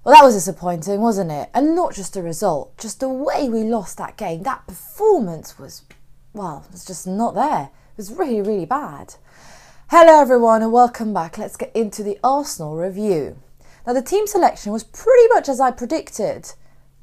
Well, that was disappointing, wasn't it? And not just the result, just the way we lost that game. That performance was, well, it was just not there. It was really, really bad. Hello everyone and welcome back. Let's get into the Arsenal review. Now the team selection was pretty much as I predicted,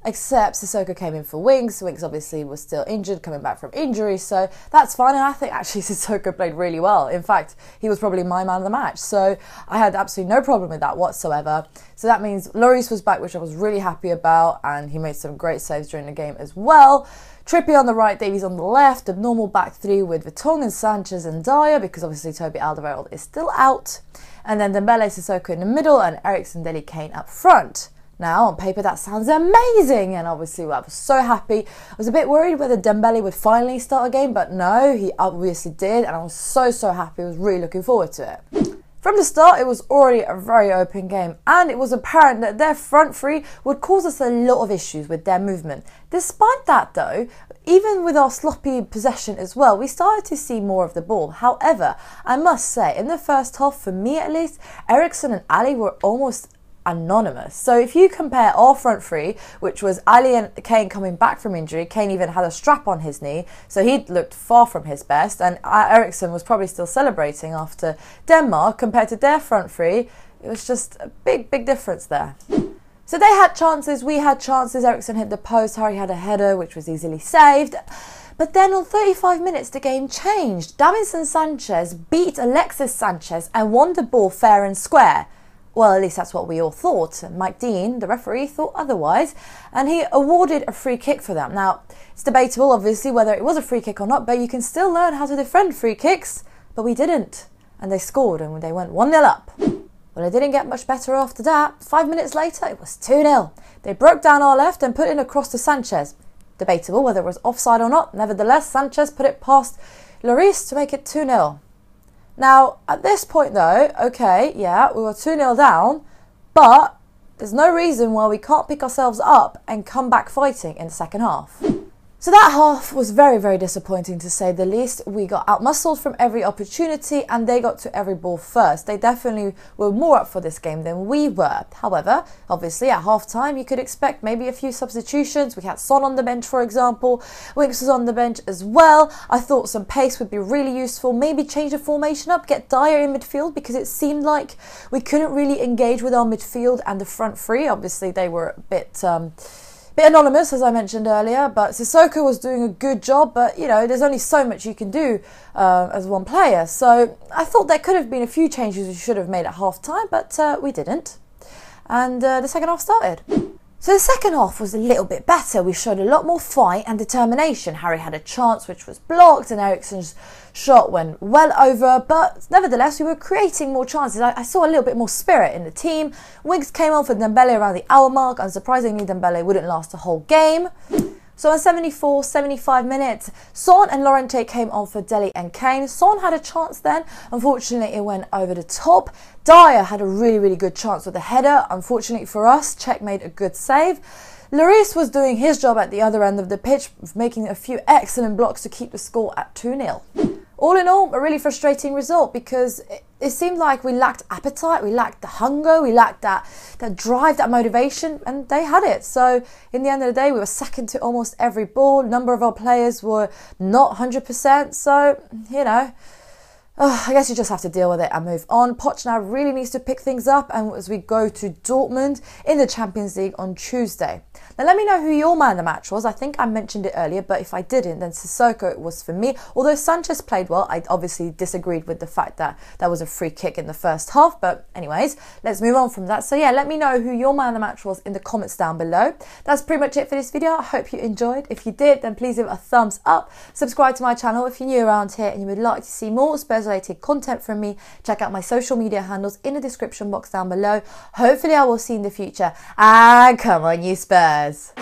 except Sissoko came in for Winks. Winks obviously was still injured, coming back from injury, so that's fine. And I think actually Sissoko played really well. In fact, he was probably my man of the match, so I had absolutely no problem with that whatsoever. So that means Lloris was back, which I was really happy about, and he made some great saves during the game as well. Trippier on the right, Davies on the left, a normal back three with Vertonghen and Sanchez and Dyer, because obviously Toby Alderweireld is still out. And then Dembele, Sissoko in the middle, and Eriksen, Dele, Kane up front. Now, on paper, that sounds amazing, and obviously I was so happy. I was a bit worried whether Dembele would finally start a game, but no, he obviously did, and I was so happy. I was really looking forward to it. From the start, it was already a very open game, and it was apparent that their front three would cause us a lot of issues with their movement. Despite that, though, even with our sloppy possession as well, we started to see more of the ball. However, I must say, in the first half, for me at least, Eriksen and Ali were almost anonymous. So if you compare our front three, which was Ali and Kane coming back from injury, Kane even had a strap on his knee, so he looked far from his best, and Eriksen was probably still celebrating after Denmark. Compared to their front three, it was just a big difference there. So they had chances, we had chances. Eriksen hit the post, Harry had a header which was easily saved. But then on 35 minutes the game changed. Davinson Sanchez beat Alexis Sanchez and won the ball fair and square. Well, at least that's what we all thought. Mike Dean, the referee, thought otherwise, and he awarded a free kick for them. Now, it's debatable, obviously, whether it was a free kick or not, but you can still learn how to defend free kicks, but we didn't. And they scored, and they went 1-0 up. Well, it didn't get much better after that. 5 minutes later, it was 2-0. They broke down our left and put it across to Sanchez. Debatable whether it was offside or not. Nevertheless, Sanchez put it past Lloris to make it 2-0. Now, at this point though, okay, yeah, we were 2-0 down, but there's no reason why we can't pick ourselves up and come back fighting in the second half. So that half was very disappointing to say the least. We got outmuscled from every opportunity and they got to every ball first. They definitely were more up for this game than we were. However, obviously at half-time you could expect maybe a few substitutions. We had Son on the bench, for example. Winks was on the bench as well. I thought some pace would be really useful. Maybe change the formation up, get Dyer in midfield, because it seemed like we couldn't really engage with our midfield and the front three. Obviously they were a bit anonymous, as I mentioned earlier, but Sissoko was doing a good job, but you know, there's only so much you can do as one player. So I thought there could have been a few changes we should have made at half time, but we didn't. And the second half started. So the second half was a little bit better. We showed a lot more fight and determination. Harry had a chance which was blocked and Eriksen's shot went well over, but nevertheless we were creating more chances. I saw a little bit more spirit in the team. Winks came on for Dembele around the hour mark. Unsurprisingly, Dembele wouldn't last the whole game. So in 74, 75 minutes, Son and Llorente came on for Dele and Kane. Son had a chance then. Unfortunately, it went over the top. Dyer had a really good chance with a header. Unfortunately for us, Czech made a good save. Lloris was doing his job at the other end of the pitch, making a few excellent blocks to keep the score at 2-0. All in all, a really frustrating result because it seemed like we lacked appetite, we lacked the hunger, we lacked that drive, that motivation, and they had it. So in the end of the day, we were second to almost every ball. A number of our players were not 100%, so, you know, I guess you just have to deal with it and move on. Poch now really needs to pick things up and as we go to Dortmund in the Champions League on Tuesday. Now let me know who your man of the match was. I think I mentioned it earlier, but if I didn't, then Sissoko was for me. Although Sanchez played well, I obviously disagreed with the fact that that was a free kick in the first half. But anyways, let's move on from that. So yeah, let me know who your man of the match was in the comments down below. That's pretty much it for this video. I hope you enjoyed. If you did, then please give it a thumbs up. Subscribe to my channel if you're new around here and you would like to see more Spurs related content from me. Check out my social media handles in the description box down below. Hopefully I will see you in the future. And come on you Spurs!